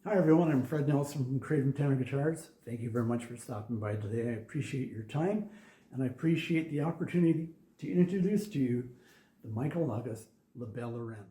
Hi everyone, I'm Fred Nelson from Craven Tenor Guitars. Thank you very much for stopping by today. I appreciate your time and I appreciate the opportunity to introduce to you the Michael August Belle Larenne.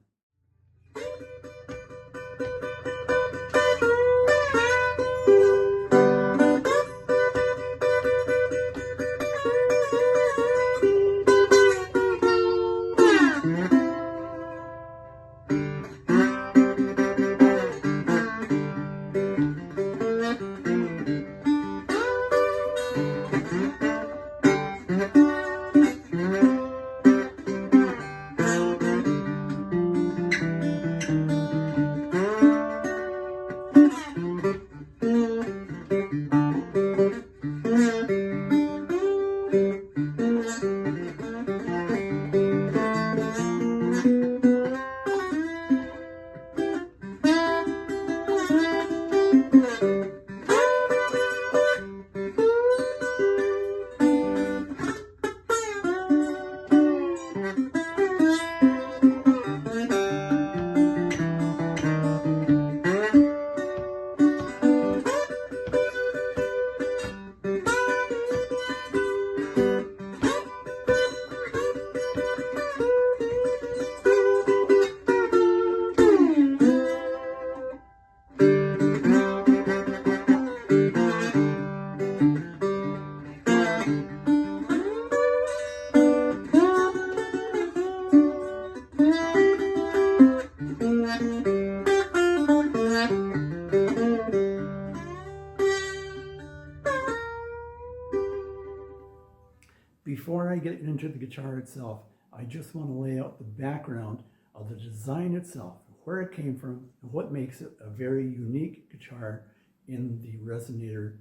Before I get into the guitar itself, I just want to lay out the background of the design itself, where it came from, and what makes it a very unique guitar in the resonator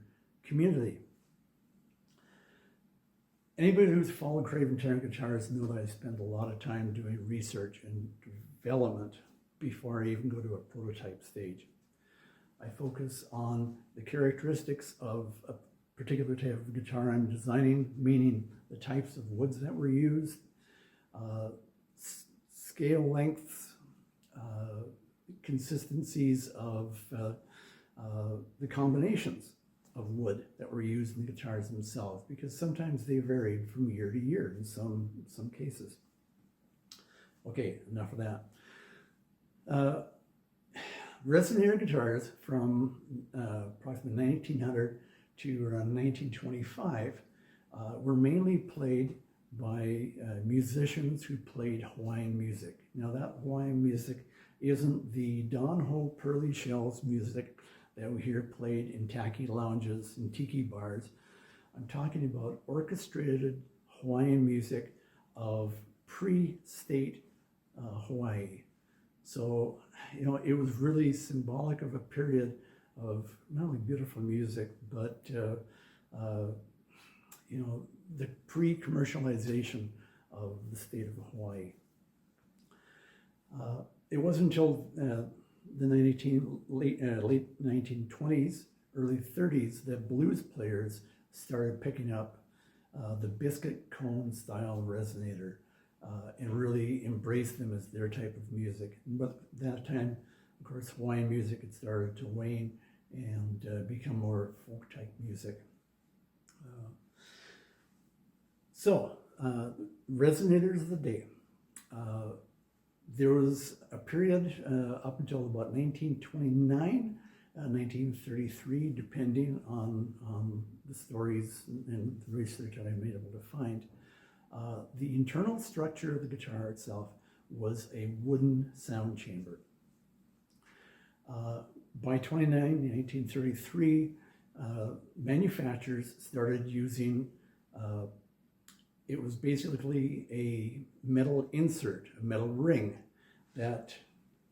community. Anybody who's followed Craven Tenor Guitars know that I spend a lot of time doing research and development before I even go to a prototype stage. I focus on the characteristics of a particular type of guitar I'm designing, meaning the types of woods that were used, scale lengths, consistencies of the combinations of wood that were used in the guitars themselves, because sometimes they varied from year to year in some cases. Okay, enough of that. Resonator guitars from approximately 1900 to around 1925 were mainly played by musicians who played Hawaiian music. Now that Hawaiian music isn't the Don Ho Pearly Shells music that we hear played in tacky lounges and tiki bars. I'm talking about orchestrated Hawaiian music of pre-state Hawaii. So, you know, it was really symbolic of a period of not only beautiful music, but, you know, the pre-commercialization of the state of Hawaii. It wasn't until the late 1920s, early 30s that blues players started picking up the biscuit cone style resonator and really embraced them as their type of music. But at that time, of course, Hawaiian music had started to wane and become more folk type music. Resonators of the day. There was a period up until about 1929, 1933, depending on the stories and the research that I've been able to find. The internal structure of the guitar itself was a wooden sound chamber. By 1933, manufacturers started using, it was basically a metal insert, a metal ring that,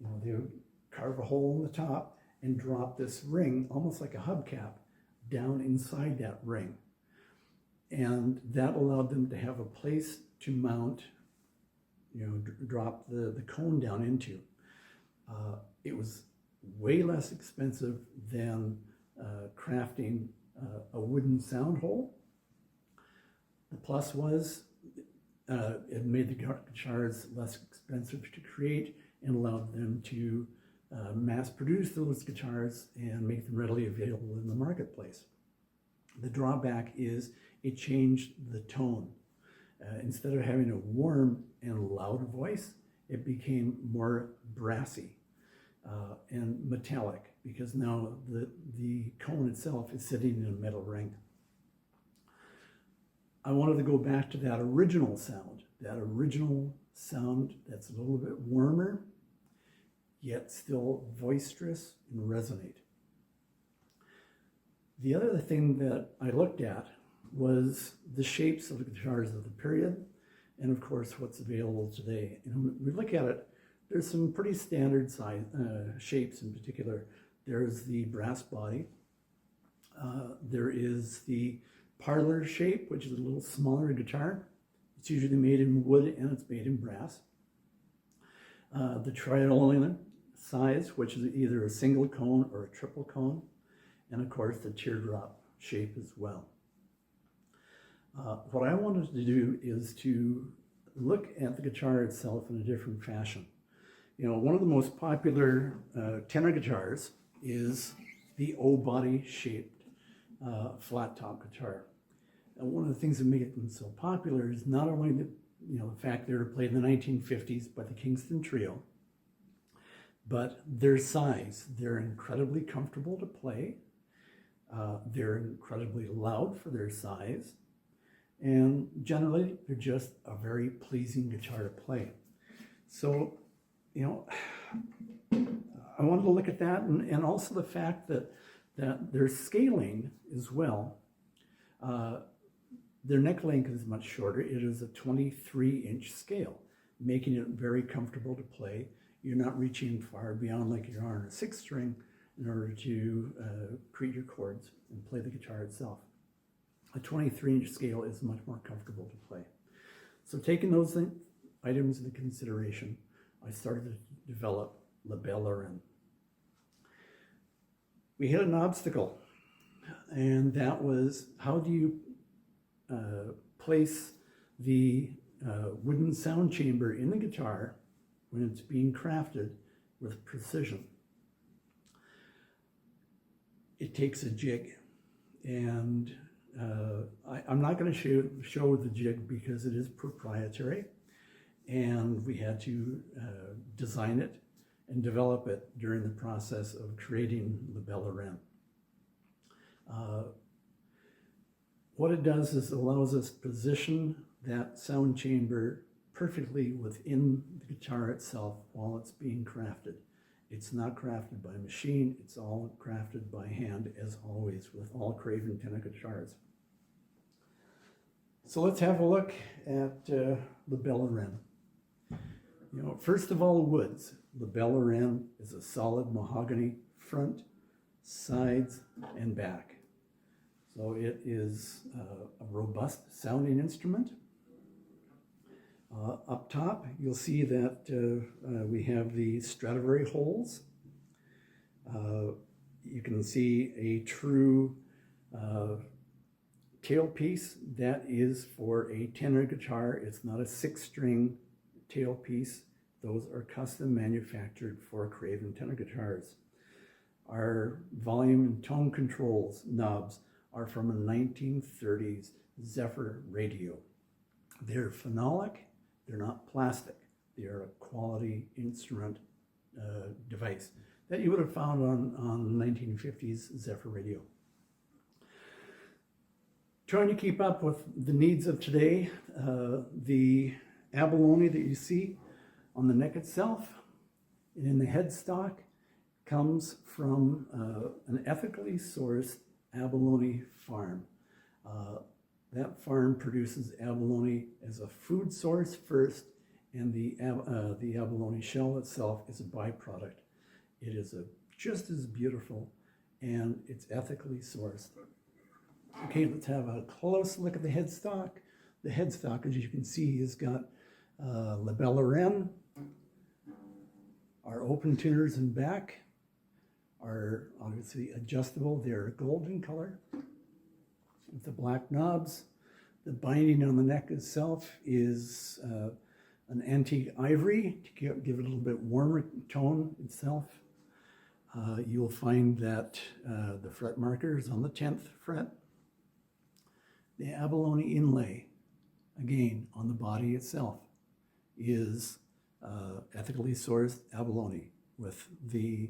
you know, they would carve a hole in the top and drop this ring, almost like a hubcap, down inside that ring. And that allowed them to have a place to mount, you know, drop the cone down into. It was way less expensive than crafting a wooden sound hole. The plus was it made the guitars less expensive to create and allowed them to mass produce those guitars and make them readily available in the marketplace. The drawback is it changed the tone. Instead of having a warm and loud voice, it became more brassy and metallic, because now the cone itself is sitting in a metal ring. I wanted to go back to that original sound that's a little bit warmer, yet still boisterous and resonate. The other thing that I looked at was the shapes of the guitars of the period, and of course what's available today. And when we look at it, there's some pretty standard size shapes. In particular, there's the brass body, there is the parlor shape, which is a little smaller guitar. It's usually made in wood and it's made in brass. The triolian size, which is either a single cone or a triple cone, and of course the teardrop shape as well. What I wanted to do is to look at the guitar itself in a different fashion. You know, one of the most popular tenor guitars is the O-body shaped flat top guitar. And one of the things that make them so popular is not only the fact they were played in the 1950s by the Kingston Trio, but their size. They're incredibly comfortable to play. They're incredibly loud for their size. And generally, they're just a very pleasing guitar to play. So, you know, I wanted to look at that, and also the fact that their scaling as well. Their neck length is much shorter. It is a 23-inch scale, making it very comfortable to play. You're not reaching far beyond like you are on a 6-string in order to create your chords and play the guitar itself. A 23-inch scale is much more comfortable to play. So taking those items into consideration, I started to develop La Belle Larenne. We hit an obstacle, and that was, how do you place the wooden sound chamber in the guitar when it's being crafted with precision? It takes a jig, and I'm not going to show the jig because it is proprietary, and we had to design it and develop it during the process of creating the Belle Larenne. What it does is it allows us to position that sound chamber perfectly within the guitar itself while it's being crafted. It's not crafted by machine, it's all crafted by hand, as always with all Craven tenor guitars. So let's have a look at the Belle Larenne. You know, first of all, woods. The Belle Larenne is a solid mahogany front, sides, and back. So it is a robust sounding instrument. Up top, you'll see that we have the Stradivari holes. You can see a true tailpiece that is for a tenor guitar. It's not a 6-string tailpiece. Those are custom manufactured for Craven tenor guitars. Our volume and tone controls knobs are from a 1930s Zephyr radio. They're phenolic, they're not plastic. They are a quality instrument device that you would have found on the 1950s Zephyr radio. Trying to keep up with the needs of today, the Abalone that you see on the neck itself and in the headstock comes from an ethically sourced abalone farm. That farm produces abalone as a food source first, and the abalone shell itself is a byproduct. It is just as beautiful, and it's ethically sourced. Okay, let's have a close look at the headstock. The headstock, as you can see, has got La Belle Larenne. Our open tuners in back are obviously adjustable. They're golden color with the black knobs. The binding on the neck itself is an antique ivory to give it a little bit warmer tone itself. you'll find that the fret marker is on the 10th fret. The abalone inlay, again, on the body itself, is ethically sourced abalone with the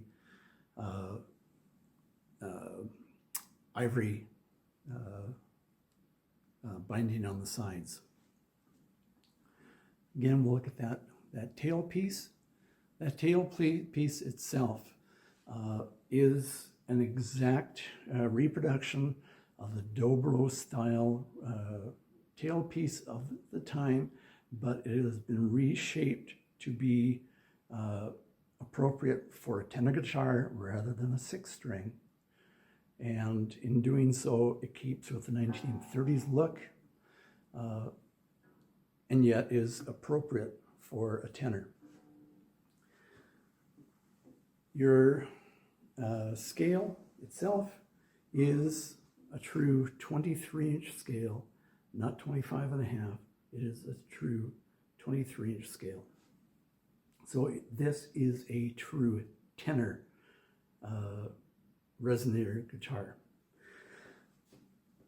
ivory binding on the sides. Again, we'll look at that tail piece. That tail piece itself is an exact reproduction of the dobro style tailpiece of the time, but it has been reshaped to be appropriate for a tenor guitar rather than a 6-string. And in doing so, it keeps with the 1930s look, and yet is appropriate for a tenor. Your scale itself is a true 23-inch scale, not 25 and a half. It is a true 23-inch scale. So this is a true tenor resonator guitar.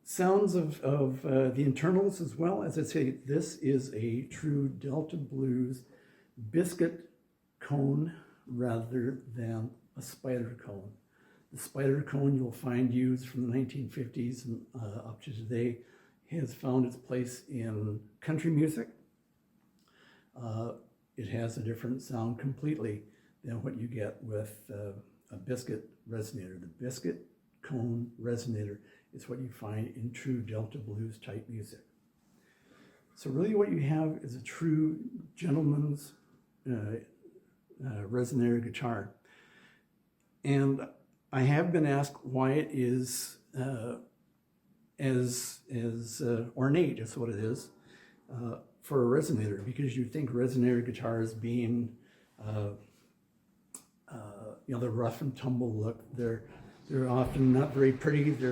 Sounds of the internals as well. As I say, this is a true Delta Blues biscuit cone rather than a spider cone. The spider cone you'll find used from the 1950s and up to today has found its place in country music. It has a different sound completely than what you get with a biscuit resonator. The biscuit cone resonator is what you find in true Delta Blues type music. So really what you have is a true gentleman's resonator guitar. And I have been asked why it is as ornate as what it is for a resonator, because you think resonator guitars being the rough and tumble look, they're often not very pretty. They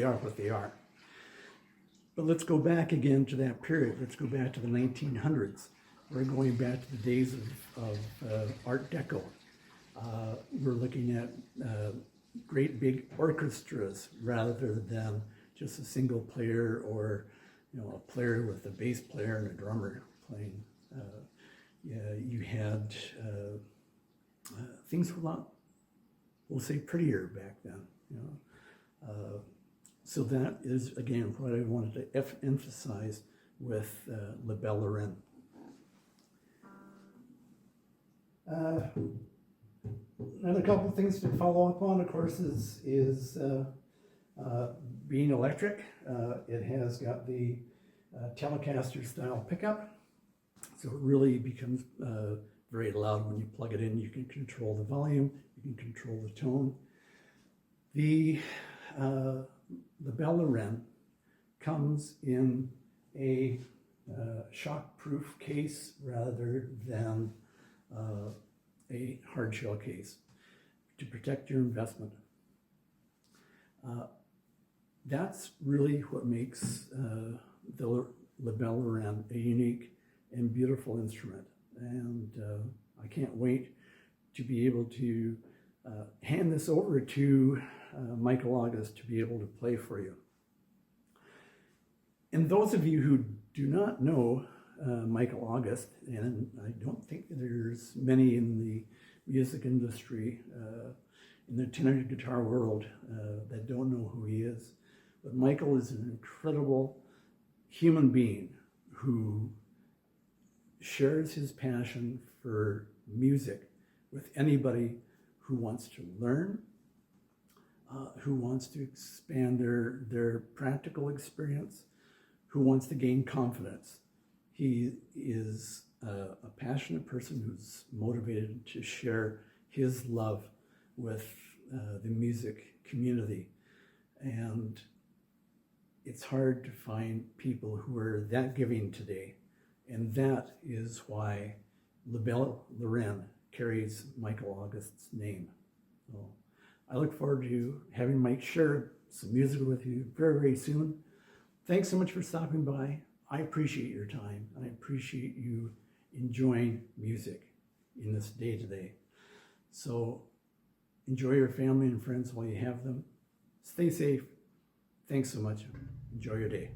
are what they are. But let's go back again to that period. Let's go back to the 1900s. We're going back to the days of Art Deco. We're looking at great big orchestras rather than just a single player or a player with a bass player and a drummer playing. You had things were a lot, we'll say, prettier back then. So that is again what I wanted to emphasize with La Belle Larenne. Another couple of things to follow up on, of course, is being electric. It has got the Telecaster style pickup, so it really becomes very loud when you plug it in. You can control the volume, you can control the tone. The Belle Larenne comes in a shock-proof case rather than a hard shell case to protect your investment. That's really what makes the La Belle Larenne a unique and beautiful instrument. And I can't wait to be able to hand this over to Michael August to be able to play for you. And those of you who do not know Michael August, and I don't think there's many in the music industry, in the tenor guitar world, that don't know who he is. But Michael is an incredible human being who shares his passion for music with anybody who wants to learn, who wants to expand their practical experience, who wants to gain confidence. He is a passionate person who's motivated to share his love with the music community. And it's hard to find people who are that giving today. And that is why La Belle Larenne carries Michael August's name. So I look forward to having Mike share some music with you very, very soon. Thanks so much for stopping by. I appreciate your time, and I appreciate you enjoying music in this day-to-day. So enjoy your family and friends while you have them. Stay safe. Thanks so much. Enjoy your day.